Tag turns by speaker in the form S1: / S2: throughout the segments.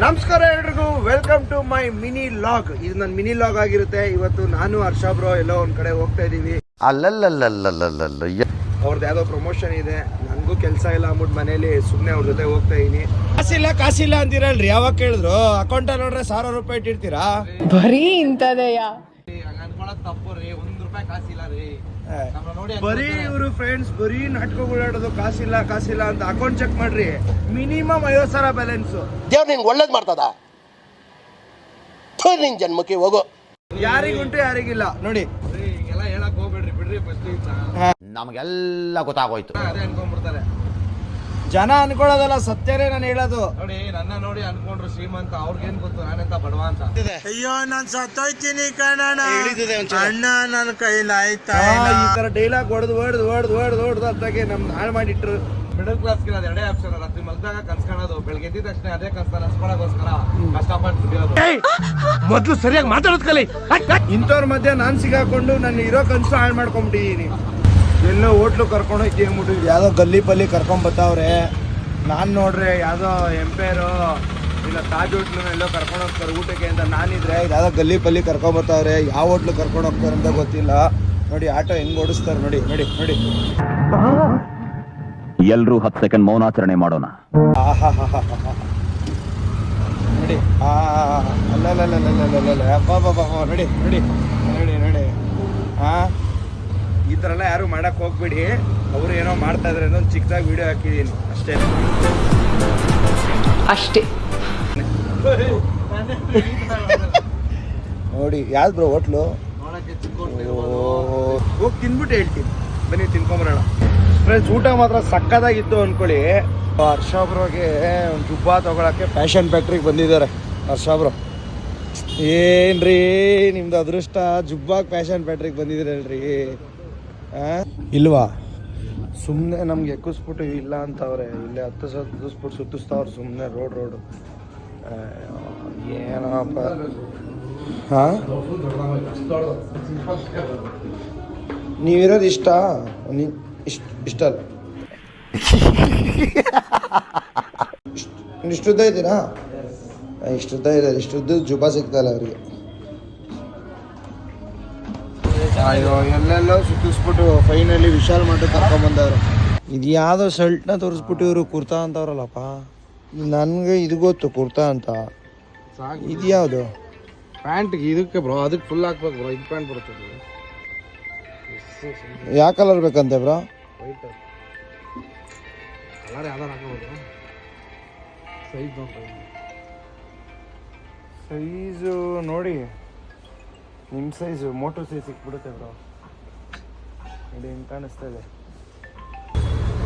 S1: ನಮಸ್ಕಾರ ಎಲ್ರಿಗೂ, welcome to my mini vlog. ಇದು ನನ್ನ ಮಿನಿ ಲಾಗ್ ಆಗಿರುತ್ತೆ. ಇವತ್ತು ನಾನು ಹರ್ಷ ಬ್ರೋ ಎಲ್ಲೋ ಒಂದ್ ಕಡೆ ಹೋಗ್ತಾ ಇದೀವಿ. ಅವ್ರದ್ದು ಯಾವ್ದೋ ಪ್ರಮೋಷನ್ ಇದೆ, ನನಗೂ ಕೆಲಸ ಇಲ್ಲ ಅಂದ್ಬಿಟ್ಟು ಮನೇಲಿ ಸುಮ್ಮನೆ ಅವ್ರ ಜೊತೆ ಹೋಗ್ತಾ ಇದೀನಿ. ಕಾಸಿಲ್ಲ ಅಂತೀರಲ್ರಿ, ಯಾವಾಗ ಕೇಳಿದ್ರು ಅಕೌಂಟ್ ನೋಡ್ರೆ 1000 ರೂಪಾಯಿ ಇಟ್ಟಿರ್ತೀರಾ?
S2: ಬರೀ ಇಂತದೆಯ
S1: ತಪ್ಪು ರೀ, 1 ರೂಪಾಯಿ ಕಾಸಿಲ್ಲ ರೀ. ಬರೀ ಇವರು ಫ್ರೆಂಡ್ಸ್ ಬರೀ ನಾಟಕಗಳಾಡೋದು, ಕಾಸಿಲ್ಲ ಅಂತ. ಅಕೌಂಟ್ ಚೆಕ್ ಮಾಡ್ರಿ, ಮಿನಿಮಮ್ 50,000 ಬ್ಯಾಲೆನ್ಸ್.
S3: ದೇವ್ರು ನಿನ್ಗೆ ಒಳ್ಳೇದ್ ಮಾಡ್ತದ, ನಿನ್ ಜನ್ಮಕ್ಕೆ ಹೋಗೋ.
S1: ಯಾರಿಗುಂಟು ಯಾರಿಗಿಲ್ಲ ನೋಡಿ.
S4: ಎಲ್ಲ ಹೇಳಕ್ ಹೋಗ್ಬೇಡ್ರಿ, ಬಿಡ್ರಿ. ಫಸ್ಟ್
S3: ನಮಗೆಲ್ಲ ಗೊತ್ತಾಗೋಯ್ತು.
S4: ಅದೇ ಅನ್ಕೊಂಡ್ಬಿಡ್ತಾರೆ
S1: ಜನ ಅನ್ಕೊಳ್ಳೋದಲ್ಲ, ಸತ್ಯನೇ ನಾನು ಹೇಳೋದು.
S4: ನೋಡಿ, ನನ್ನ ನೋಡಿ ಅನ್ಕೊಂಡ್ರು ಶ್ರೀಮಂತ, ಅವ್ರಿಗೇನ್ ಗೊತ್ತು ನಾನೆಂತ ಬಡವ ಅಂತ.
S1: ಅಯ್ಯೋ ನಾನ್ ಸತ್ತೋಯ್ತೀನಿ ಕಣಣ್ಣ, ಅಣ್ಣ ನನ್ನ ಕೈಲಾಯ್ತಾ. ಈ ತರ ಡೈಲಾಗ್ ಹೊಡೆದು ಅದಾಗೆ ನಮ್ ಹಾಳು ಮಾಡಿಟ್ರು.
S4: ಮಿಡಲ್ ಕ್ಲಾಸ್ ಗೆ ಎರಡೇ ಆಪ್ಷನ್. ರಾತ್ರಿ ಮಲ್ದಾಗ ಕನ್ಸ್ಕೊಳ್ಳೋದು, ಬೆಳಗ್ಗೆ ಎದ್ದ ತಕ್ಷಣ ಅದೇ ಕನ್ಸ್ನ ನಡ್ಸ್ಕೊಳಕೋಸ್ಕರ ಕಷ್ಟಪಟ್ಟು ದುಡಿಯೋದು.
S3: ಮೊದ್ಲು ಸರಿಯಾಗಿ ಮಾತಾಡೋದ್ ಕಲಿ.
S1: ಇಂಥವ್ರ ಮಧ್ಯೆ ನಾನ್ ಸಿಗಾಕೊಂಡು ನನ್ನ ಇರೋ ಕನ್ಸು ಹಾಳು ಮಾಡ್ಕೊಂಡ್ಬಿಟ್ಟಿದೀನಿ. ಎಲ್ಲೋ ಹೋಟ್ಲು ಕರ್ಕೊಂಡು ಹೋಯ್ತಿ ಅಂದ್ಬಿಟ್ಟು ಯಾವ್ದೋ ಗಲ್ಲಿ ಪಲ್ಲಿ ಕರ್ಕೊಂಡ್ ಬರ್ತಾವ್ರೆ. ನಾನ್ ನೋಡ್ರೆ ಯಾವ್ದೋ ಎಂಪೈರು ಇಲ್ಲ ತಾಜ್ ಹೋಟ್ಲು ಎಲ್ಲೋ ಕರ್ಕೊಂಡು ಹೋಗ್ತಾರೆ ಊಟಕ್ಕೆ ಅಂತ. ನಾನಿದ್ರೆ ಯಾವ್ದೋ ಗಲ್ಲಿ ಪಲ್ಲಿ ಕರ್ಕೊಂಡ್ ಬರ್ತಾವ್ರೆ. ಯಾವ ಹೋಟ್ಲು ಕರ್ಕೊಂಡು ಹೋಗ್ತಾರೆ ಅಂತ ಗೊತ್ತಿಲ್ಲ. ನೋಡಿ ಆಟೋ ಹೆಂಗ್ ಓಡಿಸ್ತಾರೆ, ನೋಡಿ.
S5: ಎಲ್ರೂ 10 ಸೆಕೆಂಡ್ ಮೌನಾಚರಣೆ ಮಾಡೋಣ.
S1: ನೋಡಿ ನೋಡಿ ಈ ಥರ ಎಲ್ಲ ಯಾರು ಮಾಡಕ್ ಹೋಗ್ಬಿಡಿ. ಅವ್ರು ಏನೋ ಮಾಡ್ತಾ ಇದ್ರೆ ಒಂದು ಚಿಕ್ಕದಾಗಿ ವಿಡಿಯೋ ಹಾಕಿದೀನಿ ಅಷ್ಟೇ. ನೋಡಿ ಯಾವ್ದು ಬ್ರೋ ಹೋಟ್ಲು? ಹೋಗಿ ತಿನ್ಬಿಟ್ಟು ಹೇಳ್ತೀನಿ, ಬನ್ನಿ ತಿನ್ಕೊಂಬರೋಣ. ಫ್ರೆಂಡ್ಸ್, ಊಟ ಮಾತ್ರ ಸಕ್ಕದಾಗಿತ್ತು ಅನ್ಕೊಳ್ಳಿ. ಹರ್ಷ ಬ್ರೋಗೆ ಒಂದು ಜುಬ್ಬ ತಗೊಳಕ್ಕೆ ಫ್ಯಾಷನ್ ಫ್ಯಾಕ್ಟ್ರಿಗೆ ಬಂದಿದ್ದಾರೆ. ಹರ್ಷ ಬ್ರೋ ಏನ್ರಿ ನಿಮ್ದು ಅದೃಷ್ಟ, ಜುಬ್ಬಾಗ್ ಫ್ಯಾಷನ್ ಫ್ಯಾಕ್ಟ್ರಿಗೆ ಬಂದಿದ್ದೀರಲ್ರಿ. ಇಲ್ವಾ? ಸುಮ್ಮನೆ ನಮ್ಗೆ ಎಕ್ಕಿಸ್ಬಿಟ್ಟು ಇಲ್ಲ ಅಂತವ್ರೆ. ಇಲ್ಲೇ 10 ಸತ್ತಿಸ್ಬಿಟ್ಟು ಸುತ್ತಿಸ್ತಾವ್ರೆ ಸುಮ್ಮನೆ ರೋಡು. ಏನಪ್ಪ. ನೀವಿರೋದು ಇಷ್ಟಲ್ಲ. ಇಷ್ಟುದ್ದ ಇದ್ದೀರಾ? ಇಷ್ಟುದ್ದ ಇದೆ. ಇಷ್ಟುದ್ದ ಜುಬ್ಬ ಸಿಗ್ತಲ್ಲ ಅವ್ರಿಗೆ. ಅಯ್ಯೋ, ಎಲ್ಲೆಲ್ಲೋ ಸುತ್ತಿಸ್ಬಿಟ್ಟು ಫೈನಲಿ ವಿಶಾಲ್ ಮಠಕ್ಕೆ ಕರ್ಕೊಂಬಂದವ್ರು. ಇದು ಯಾವುದೋ ಶರ್ಟ್ನ ತೋರಿಸ್ಬಿಟ್ಟು ಇವರು ಕುರ್ತಾ ಅಂತವ್ರಲ್ಲಪ್ಪ. ನನಗೆ ಇದು ಗೊತ್ತು ಕುರ್ತಾ ಅಂತ. ಇದು ಯಾವುದು
S4: ಪ್ಯಾಂಟ್ಗೆ? ಇದಕ್ಕೆ ಬ್ರೋ, ಅದಕ್ಕೆ ಫುಲ್ ಹಾಕ್ಬೇಕು ಬ್ರೋ. ಇದು ಪ್ಯಾಂಟ್ ಬರುತ್ತೆ.
S1: ಯಾವ ಕಲರ್ ಬೇಕಂತೆ ಬ್ರೋ?
S4: ವೈಟ್ ಕಲರ್ ಯಾವ್ದಾರು ಹಾಕೋಬೋದು.
S1: ಸೈಜು ನೋಡಿ, ನಿಮ್ಮ ಸೈಜು ಮೋಟೋ ಸೈಜ್ ಸಿಕ್ಬಿಡುತ್ತೆ ಬ್ರೋ. ನೋಡಿ ಹೆಂಗೆ ಕಾಣಿಸ್ತಾ ಇದೆ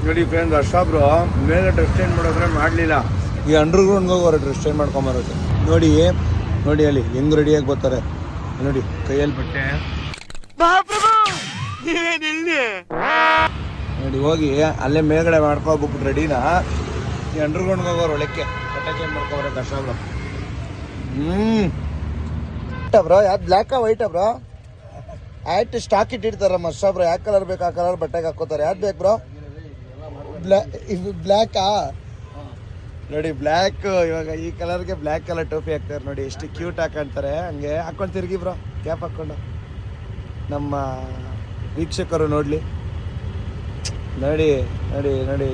S1: ನೋಡಿ ಫ್ರೆಂಡ್ಸ್. ಹರ್ಷ ಬ್ರೋ ಮೇಲೆ ಡ್ರೆಸ್ ಚೇಂಜ್ ಮಾಡೋದ್ರೆ ಮಾಡಲಿಲ್ಲ. ಈ ಅಂಡರ್ಗ್ರೌಂಡ್ಗೆ ಹೋಗೋರು ಡ್ರೆಸ್ ಚೇಂಜ್ ಮಾಡ್ಕೊಂಬರೋದು. ನೋಡಿ ಅಲ್ಲಿ ಹೆಂಗ್ ರೆಡಿಯಾಗಿ ಬರ್ತಾರೆ ನೋಡಿ. ಕೈಯಲ್ಲಿ ಬಟ್ಟೆ ನೋಡಿ, ಹೋಗಿ ಅಲ್ಲೇ ಮೇಲ್ಗಡೆ ಮಾಡ್ಕೊಬಿಟ್ಟು ರೆಡಿನ ಈ ಅಂಡರ್ಗ್ರೌಂಡ್ಗೆ ಹೋಗೋರು ಒಳಕ್ಕೆ ಬಟ್ಟೆ ಚೇಂಜ್ ಮಾಡ್ಕೊಬರೋದು ಹರ್ಷ ಬ್ರೋ. ಬ್ರೋ ಯಾವ್ದು ಬ್ಲ್ಯಾಕಾ ವೈಟಾ ಬ್ರೋ? ಆಯ್ತು ಸ್ಟಾಕ್ ಇಟ್ಟಿರ್ತಾರಮ್ಮ ಹರ್ಷ ಬ್ರೋ. ಯಾವ ಕಲರ್ ಬೇಕು ಆ ಕಲರ್ ಬಟ್ಟೆಗೆ ಹಾಕೋತಾರೆ. ಯಾವ್ದು ಬೇಕು ಬ್ರೋ? ಬ್ಲ್ಯಾಕಾ ನೋಡಿ, ಬ್ಲ್ಯಾಕ್. ಇವಾಗ ಈ ಕಲರ್ಗೆ ಬ್ಲ್ಯಾಕ್ ಕಲರ್ ಟೋಪಿ ಹಾಕ್ತಾರೆ ನೋಡಿ, ಎಷ್ಟು ಕ್ಯೂಟ್ ಹಾಕೊಂತಾರೆ. ಹಂಗೆ ಹಾಕೊಂಡು ತಿರುಗಿ ಬ್ರೋ, ಕ್ಯಾಪ್ ಹಾಕ್ಕೊಂಡು ನಮ್ಮ ವೀಕ್ಷಕರು ನೋಡ್ಲಿ. ನೋಡಿ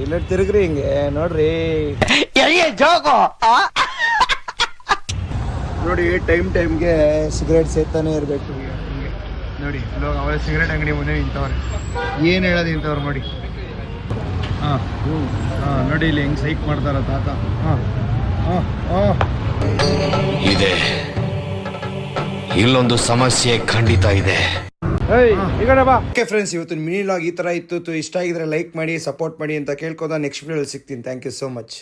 S1: ಇಲ್ಲ ತಿರುಗ್ರಿ ಹಿಂಗೆ ನೋಡ್ರಿ. ನೋಡಿ ಟೈಮ್ಗೆ ಸಿಗರೇಟ್ ಸೇತಾನೆ ಇರಬೇಕು ನೋಡಿ. ಅವರೇ ಸಿಗರೇಟ್ ಅಂಗಡಿ ಮುಂದೆ ನಿಂತವ್ರೆ. ಏನು ಹೇಳೋದು ಇಂಥವ್ರು ನೋಡಿ. ನೋಡಿ ಇಲ್ಲಿ ಹೆಂಗೆ ಸೈಕ್ ಮಾಡ್ತಾರ ತಾತ.
S6: ಇದೆ, ಇಲ್ಲೊಂದು ಸಮಸ್ಯೆ ಖಂಡಿತ ಇದೆ.
S1: ಓಕೆ ಫ್ರೆಂಡ್ಸ್, ಇವತ್ತು ಮಿನಿ ಲಾಗ್ ಈ ಥರ ಇತ್ತು. ಇಷ್ಟ ಆಗಿದ್ರೆ ಲೈಕ್ ಮಾಡಿ, ಸಪೋರ್ಟ್ ಮಾಡಿ ಅಂತ ಕೇಳ್ಕೋದ. ನೆಕ್ಸ್ಟ್ ವಿಡಿಯೋದಲ್ಲಿ ಸಿಗ್ತೀನಿ. Thank you so much.